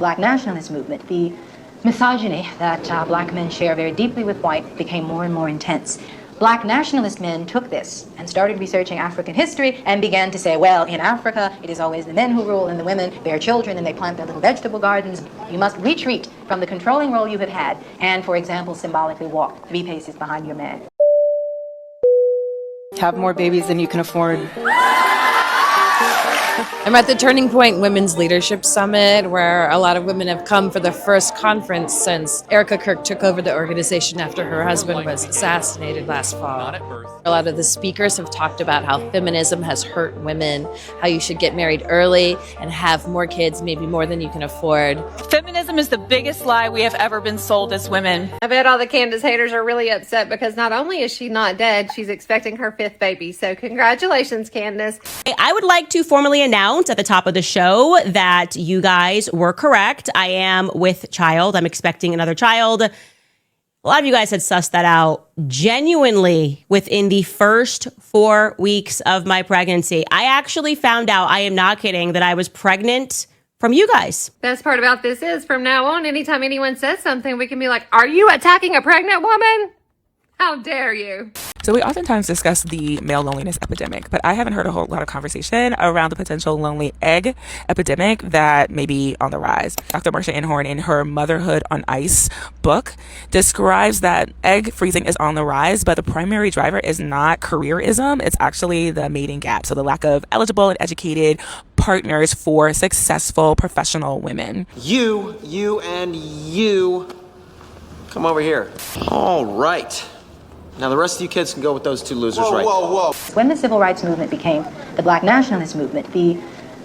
black nationalist movement, the misogyny that black men share very deeply with white became more and more intense. Black nationalist men took this and started researching African history and began to say, well, in Africa, it is always the men who rule and the women bear children and they plant their little vegetable gardens. You must retreat from the controlling role you have had and, for example, symbolically walk 3 paces behind your man. Have more babies than you can afford. I'm at the Turning Point Women's Leadership Summit, where a lot of women have come for the first conference since Erica Kirk took over the organization after her husband was assassinated last fall. A lot of the speakers have talked about how feminism has hurt women, how you should get married early and have more kids, maybe more than you can afford. Feminism is the biggest lie we have ever been sold as women. I bet all the Candance haters are really upset because not only is she not dead, she's expecting her 5th baby. So congratulations, Candance. I would like to formally announce at the top of the show that you guys were correct. I am with child. I'm expecting another child. A lot of you guys had sussed that out genuinely within the first 4 weeks of my pregnancy. I actually found out, I am not kidding, that I was pregnant from you guys. Best part about this is from now on, anytime anyone says something, we can be like, are you attacking a pregnant woman? How dare you? So we oftentimes discuss the male loneliness epidemic, but I haven't heard a whole lot of conversation around the potential lonely egg epidemic that may be on the rise. Dr. Marsha Inhorn, in her Motherhood on Ice book, describes that egg freezing is on the rise, but the primary driver is not careerism. It's actually the mating gap. So the lack of eligible and educated partners for successful professional women. You, and you. Come over here. All right. Now the rest of you kids can go with those 2 losers right now. When the civil rights movement became the black nationalist movement, the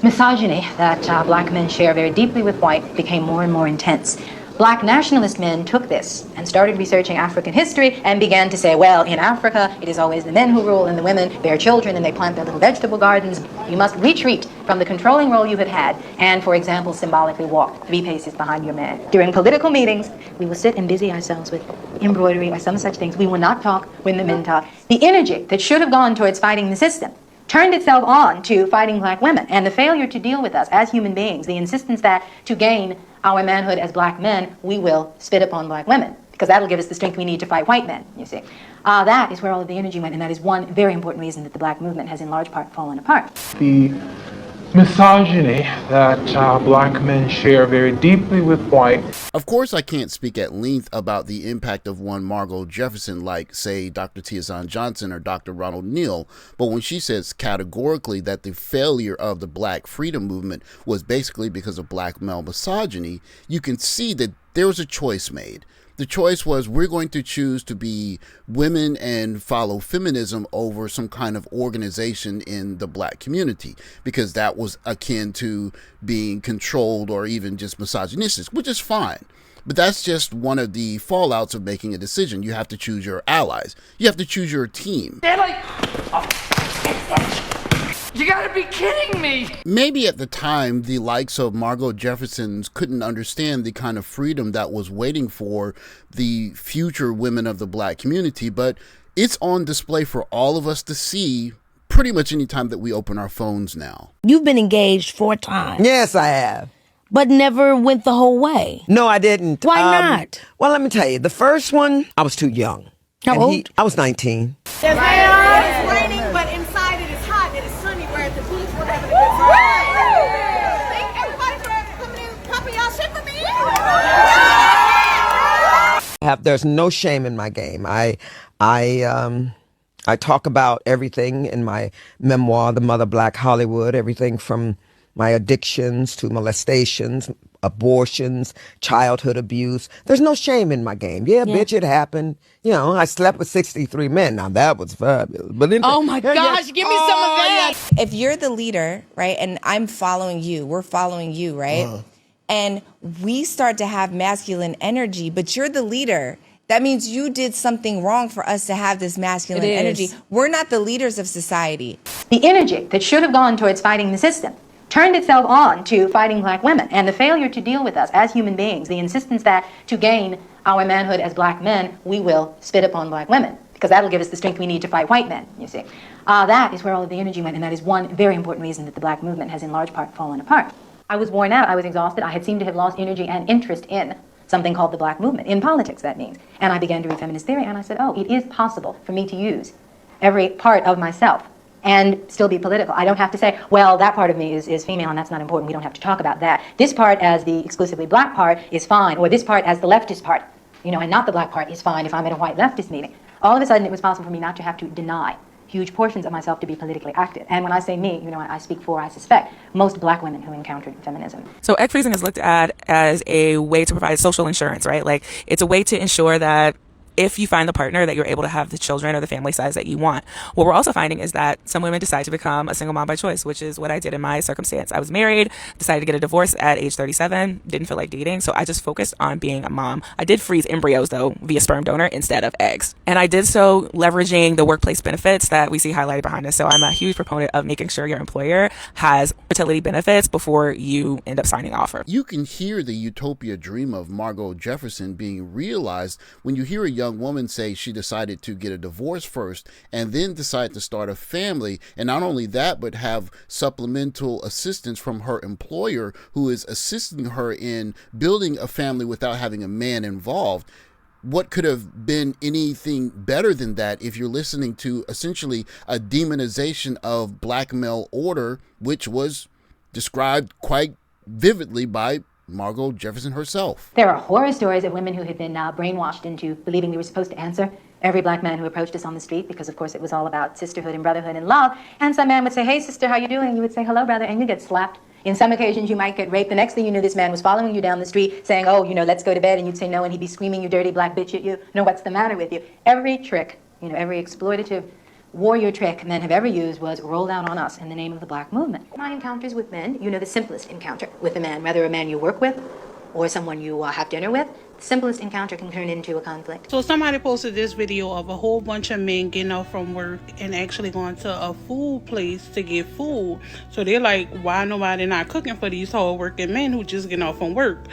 misogyny that black men share very deeply with white became more and more intense. Black nationalist men took this and started researching African history and began to say, well, in Africa, it is always the men who rule and the women bear children and they plant their little vegetable gardens. You must retreat from the controlling role you have had and, for example, symbolically walk 3 paces behind your man. During political meetings, we will sit and busy ourselves with embroidery or some such things. We will not talk when the men talk. The energy that should have gone towards fighting the system turned itself on to fighting black women, and the failure to deal with us as human beings, the insistence that to gain our manhood as black men, we will spit upon black women, because that'll give us the strength we need to fight white men, you see. That is where all of the energy went, and that is one very important reason that the black movement has in large part fallen apart. The misogyny that black men share very deeply with white. Of course, I can't speak at length about the impact of one Margot Jefferson like, say, Dr. Tiazan Johnson or Dr. Ronald Neal, but when she says categorically that the failure of the black freedom movement was basically because of black male misogyny, you can see that there was a choice made. The choice was, we're going to choose to be women and follow feminism over some kind of organization in the black community, because that was akin to being controlled or even just misogynistic, which is fine. But that's just one of the fallouts of making a decision. You have to choose your allies. You have to choose your team. You gotta be kidding me! Maybe at the time, the likes of Margot Jefferson couldn't understand the kind of freedom that was waiting for the future women of the black community, but it's on display for all of us to see pretty much any time that we open our phones now. You've been engaged 4 times. Yes, I have. But never went the whole way. No, I didn't. Why not? Well, let me tell you, the first one, I was too young. How old? I was 19. It's raining, but inside it is hot. It is sunny. We're at the beach. We're having a good time. Thank everybody for coming in. Puppy, y'all shit for me. There's no shame in my game. I talk about everything in my memoir, The Mother Black Hollywood, everything from my addictions to molestations, abortions, childhood abuse. There's no shame in my game. Yeah, bitch, it happened. You know, I slept with 63 men. Now, that was fabulous. But oh, my gosh, give me some of that. Yeah. If you're the leader, right, and I'm following you, we're following you, right? And we start to have masculine energy, but you're the leader. That means you did something wrong for us to have this masculine energy. We're not the leaders of society. The energy that should have gone towards fighting the system turned itself on to fighting black women, and the failure to deal with us as human beings, the insistence that to gain our manhood as black men, we will spit upon black women, because that'll give us the strength we need to fight white men, you see. That is where all of the energy went, and that is one very important reason that the black movement has in large part fallen apart. I was worn out. I was exhausted. I had seemed to have lost energy and interest in something called the black movement, in politics, that means. And I began to read feminist theory, and I said, oh, it is possible for me to use every part of myself and still be political. I don't have to say, well, that part of me is female, and that's not important. We don't have to talk about that. This part as the exclusively black part is fine, or this part as the leftist part, you know, and not the black part is fine if I'm at a white leftist meeting. All of a sudden, it was possible for me not to have to deny huge portions of myself to be politically active. And when I say me, you know, I speak for, I suspect, most black women who encountered feminism. So egg freezing is looked at as a way to provide social insurance, right? Like, it's a way to ensure that if you find the partner, that you're able to have the children or the family size that you want. What we're also finding is that some women decide to become a single mom by choice, which is what I did in my circumstance. I was married, decided to get a divorce at age 37, didn't feel like dating, so I just focused on being a mom. I did freeze embryos, though, via sperm donor instead of eggs. And I did so leveraging the workplace benefits that we see highlighted behind us. So I'm a huge proponent of making sure your employer has fertility benefits before you end up signing off. You can hear the utopia dream of Margot Jefferson being realized when you hear a young woman say she decided to get a divorce first and then decide to start a family, and not only that, but have supplemental assistance from her employer who is assisting her in building a family without having a man involved. What could have been anything better than that if you're listening to essentially a demonization of black male order, which was described quite vividly by Margot Jefferson herself. There are horror stories of women who had been brainwashed into believing we were supposed to answer every black man who approached us on the street, because of course it was all about sisterhood and brotherhood and love. And some man would say, hey sister, how you doing? And you would say, hello brother, and you get slapped. In some occasions you might get raped. The next thing you knew, this man was following you down the street saying, oh, you know, let's go to bed. And you'd say no, and he'd be screaming, you dirty black bitch, at you. No, what's the matter with you? Every trick, you know, every exploitative warrior trick men have ever used was rolled out on us in the name of the black movement. My encounters with men, you know, the simplest encounter with a man, whether a man you work with or someone you have dinner with, the simplest encounter can turn into a conflict. So somebody posted this video of a whole bunch of men getting off from work and actually going to a food place to get food. So they're like, why nobody not cooking for these hard-working men who just getting off from work?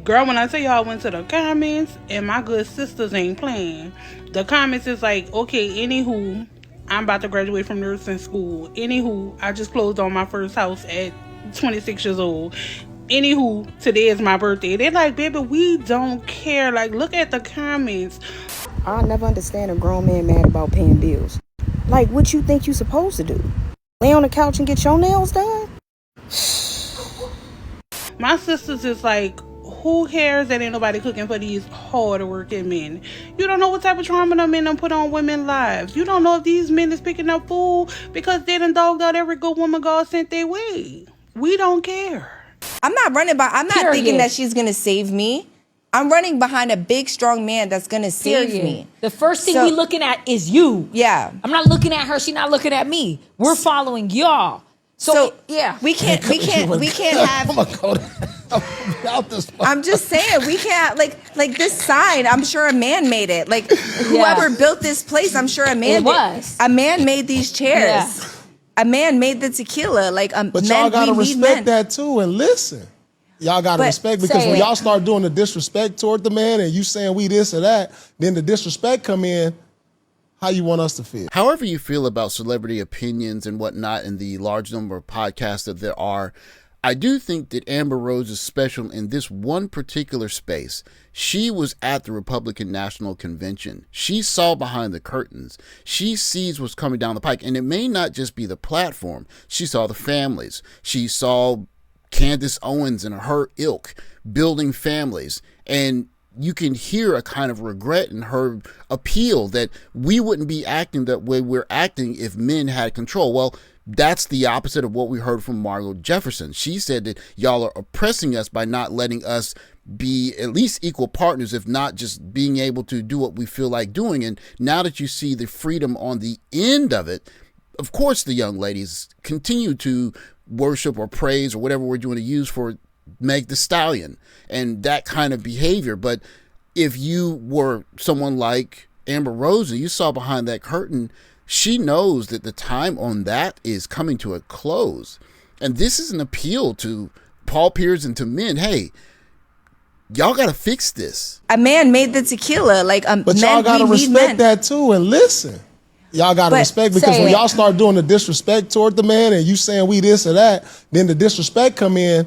Girl, when I tell y'all, I went to the comments, and my good sisters ain't playing. The comments is like, okay, anywho, I'm about to graduate from nursing school. Anywho, I just closed on my first house at 26 years old. Anywho, today is my birthday. They're like, baby, we don't care. Like, look at the comments. I'll never understand a grown man mad about paying bills. Like, what you think you supposed to do? Lay on the couch and get your nails done? My sisters is like, who cares that ain't nobody cooking for these hard-working men? You don't know what type of trauma them men done put on women's lives. You don't know if these men is picking up food because they done dogged out every good woman God sent their way. We don't care. I'm not thinking that she's going to save me. I'm running behind a big, strong man that's going to save me. The first thing we looking at is you. Yeah. I'm not looking at her. She's not looking at me. We're following y'all. So yeah. We can't have. I'm just saying, we can't, like this sign, I'm sure a man made it. Like, whoever built this place, I'm sure a man A man made these chairs. Yeah. A man made the tequila. But y'all gotta respect that too and listen. Y'all gotta respect, because when y'all start doing the disrespect toward the man and you saying we this or that, then the disrespect come in. How you want us to feel? However you feel about celebrity opinions and whatnot, and the large number of podcasts that there are, I do think that Amber Rose is special in this one particular space. She was at the Republican National Convention. She saw behind the curtains. She sees what's coming down the pike. And it may not just be the platform. She saw the families. She saw Candance Owens and her ilk building families. And you can hear a kind of regret in her appeal that we wouldn't be acting that way we're acting if men had control. Well, that's the opposite of what we heard from Margot Jefferson. She said that y'all are oppressing us by not letting us be at least equal partners, if not just being able to do what we feel like doing. And now that you see the freedom on the end of it, of course the young ladies continue to worship or praise or whatever we're doing to use for Meg the Stallion and that kind of behavior. But if you were someone like Amber Rose and you saw behind that curtain, she knows that the time on that is coming to a close. And this is an appeal to Paul Pierce and to men. Hey, y'all got to fix this. A man made the tequila. But y'all got to respect that too and listen. Y'all got to respect, because when y'all start doing the disrespect toward the man and you saying we this or that, then the disrespect come in.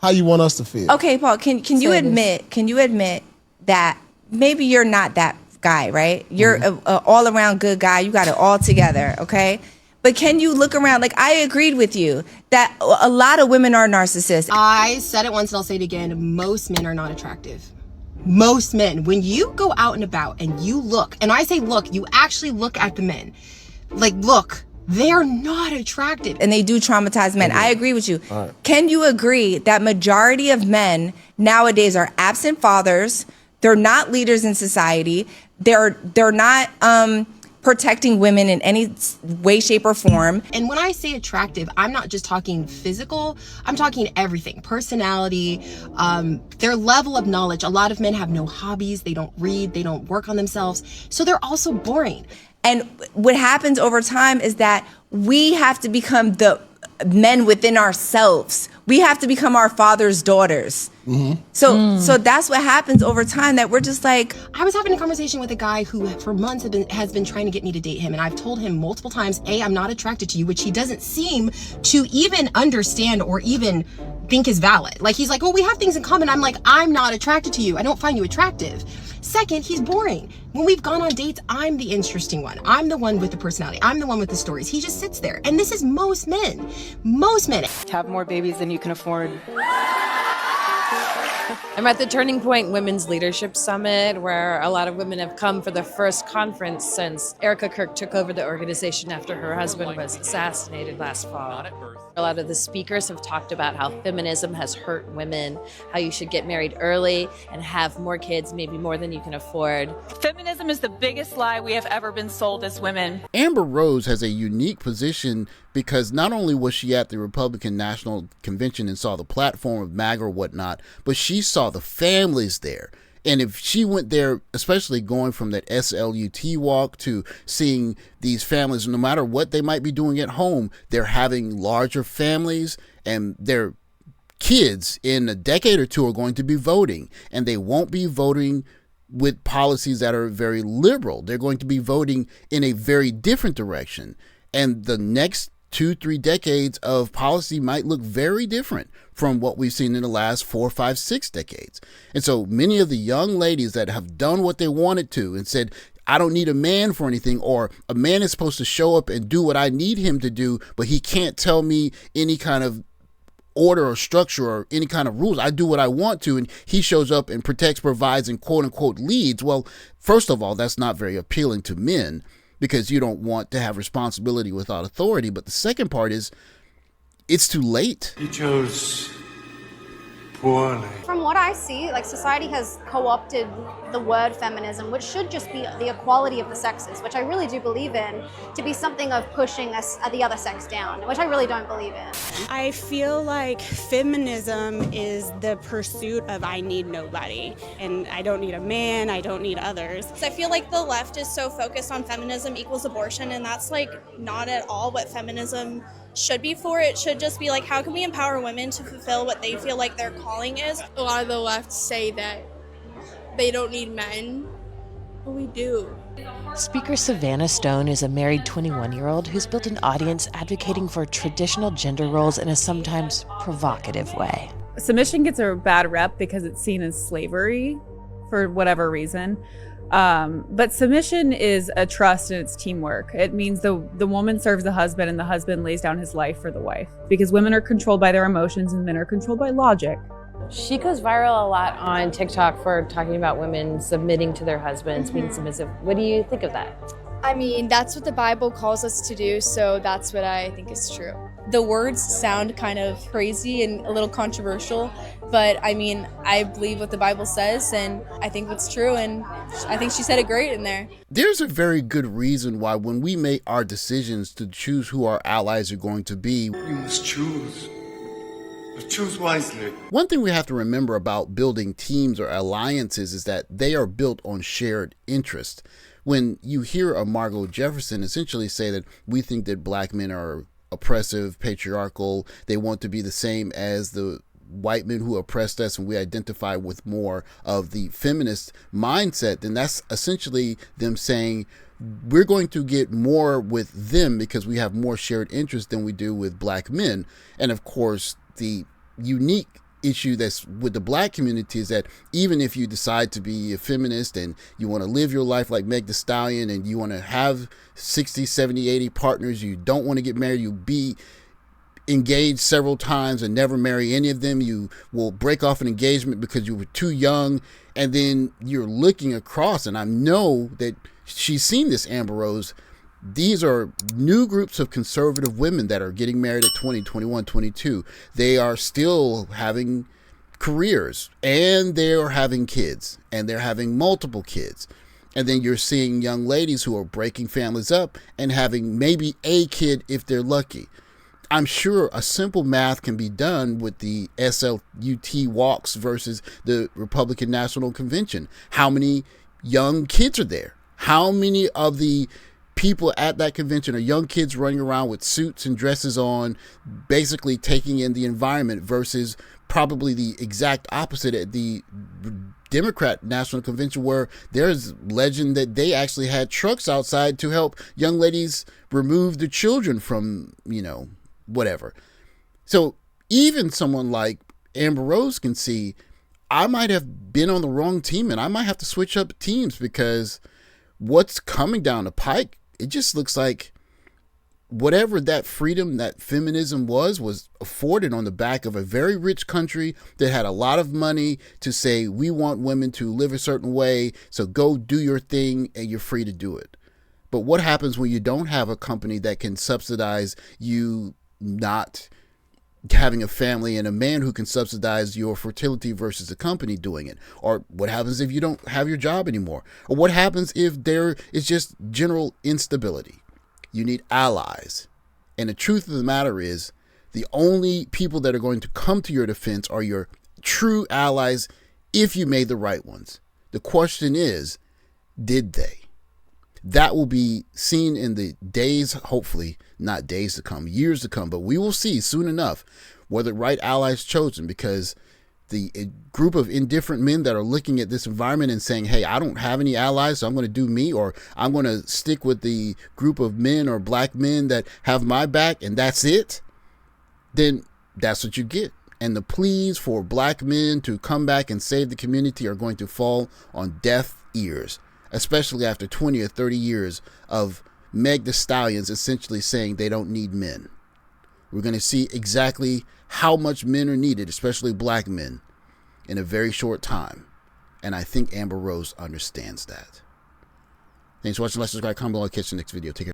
how you want us to feel. Okay, Paul, can you admit that maybe you're not that guy, right? You're a all-around good guy. You got it all together, okay? But can you look around? Like, I agreed with you that a lot of women are narcissists. I said it once and I'll say it again. Most men are not attractive. Most men. When you go out and about and you look, and I say look, you actually look at the men. Like, look, they're not attractive. And they do traumatize men. I agree with you. Can you agree that majority of men nowadays are absent fathers? They're not leaders in society. They're not protecting women in any way, shape, or form. And when I say attractive, I'm not just talking physical, I'm talking everything. Personality, their level of knowledge. A lot of men have no hobbies, they don't read, they don't work on themselves, so they're also boring. And what happens over time is that we have to become the men within ourselves. We have to become our father's daughters. So that's what happens over time, that we're just like... I was having a conversation with a guy who for months has been trying to get me to date him, and I've told him multiple times, A, I'm not attracted to you, which he doesn't seem to even understand or even think is valid. Like, he's like, well, we have things in common. I'm like, I'm not attracted to you. I don't find you attractive. Second, he's boring. When we've gone on dates, I'm the interesting one. I'm the one with the personality. I'm the one with the stories. He just sits there. And this is most men. Most men. Have more babies than you can afford. I'm at the Turning Point Women's Leadership Summit, where a lot of women have come for the first conference since Erica Kirk took over the organization after her husband was assassinated last fall. A lot of the speakers have talked about how feminism has hurt women, how you should get married early and have more kids, maybe more than you can afford. Feminism is the biggest lie we have ever been sold as women. Amber Rose has a unique position because not only was she at the Republican National Convention and saw the platform of MAGA or whatnot, but she saw the families there. And if she went there, especially going from that SLUT walk to seeing these families, no matter what they might be doing at home, they're having larger families, and their kids in a decade or two are going to be voting, and they won't be voting with policies that are very liberal. They're going to be voting in a very different direction. And the next 2-3 decades of policy might look very different from what we've seen in the last 4, 5, 6 decades. And so many of the young ladies that have done what they wanted to and said, I don't need a man for anything, or a man is supposed to show up and do what I need him to do, but he can't tell me any kind of order or structure or any kind of rules. I do what I want to, and he shows up and protects, provides, and quote unquote leads. Well, first of all, that's not very appealing to men, because you don't want to have responsibility without authority. But the second part is, it's too late. He chose poorly. From what I see, like, society has co-opted the word feminism, which should just be the equality of the sexes, which I really do believe in, to be something of pushing the other sex down, which I really don't believe in. I feel like feminism is the pursuit of I need nobody, and I don't need a man, I don't need others. So I feel like the left is so focused on feminism equals abortion, and that's like not at all what feminism should be for. It should just be like, how can we empower women to fulfill what they feel like their calling is? A lot of the left say that they don't need men, but we do. Speaker Savannah Stone is a married 21-year-old who's built an audience advocating for traditional gender roles in a sometimes provocative way. Submission gets a bad rep because it's seen as slavery for whatever reason. But submission is a trust and it's teamwork. It means the woman serves the husband and the husband lays down his life for the wife, because women are controlled by their emotions and men are controlled by logic. She goes viral a lot on TikTok for talking about women submitting to their husbands, being submissive. What do you think of that? I mean, that's what the Bible calls us to do, so that's what I think is true. The words sound kind of crazy and a little controversial, but I mean, I believe what the Bible says, and I think it's true, and I think she said it great in there. There's a very good reason why when we make our decisions to choose who our allies are going to be, You must choose. But choose wisely. One thing we have to remember about building teams or alliances is that they are built on shared interest. When you hear a Margot Jefferson essentially say that we think that black men are oppressive, patriarchal, they want to be the same as the white men who oppressed us, and we identify with more of the feminist mindset, then that's essentially them saying we're going to get more with them because we have more shared interest than we do with black men. And of course, the unique issue that's with the black community is that even if you decide to be a feminist and you want to live your life like Meg Thee Stallion and you want to have 60, 70, 80 partners, you don't want to get married, you be engaged several times and never marry any of them, you will break off an engagement because you were too young, and then you're looking across, and I know that she's seen this, Amber Rose. These are new groups of conservative women that are getting married at 20, 21, 22. They are still having careers, and they are having kids, and they're having multiple kids. And then you're seeing young ladies who are breaking families up and having maybe a kid if they're lucky. I'm sure a simple math can be done with the SLUT walks versus the Republican National Convention. How many young kids are there? How many of the people at that convention are young kids running around with suits and dresses on, basically taking in the environment, versus probably the exact opposite at the Democrat National Convention, where there's legend that they actually had trucks outside to help young ladies remove the children from, whatever. So even someone like Amber Rose can see, I might have been on the wrong team and I might have to switch up teams, because what's coming down the pike, it just looks like whatever that freedom that feminism was afforded on the back of a very rich country that had a lot of money to say, we want women to live a certain way, so go do your thing and you're free to do it. But what happens when you don't have a company that can subsidize you not having a family, and a man who can subsidize your fertility versus a company doing it? Or what happens if you don't have your job anymore? Or what happens if there is just general instability? You need allies. And the truth of the matter is, the only people that are going to come to your defense are your true allies if you made the right ones. The question is, did they? That will be seen in the days, hopefully not days to come, years to come, but we will see soon enough whether right allies chosen, because the group of indifferent men that are looking at this environment and saying, hey, I don't have any allies, so I'm going to do me, or I'm going to stick with the group of men or black men that have my back and that's it, then that's what you get. And the pleas for black men to come back and save the community are going to fall on deaf ears, especially after 20 or 30 years of Meg Thee Stallions essentially saying they don't need men. We're going to see exactly how much men are needed, especially black men, in a very short time. And I think Amber Rose understands that. Thanks for watching. Let's subscribe, comment below, catch you next video. Take care.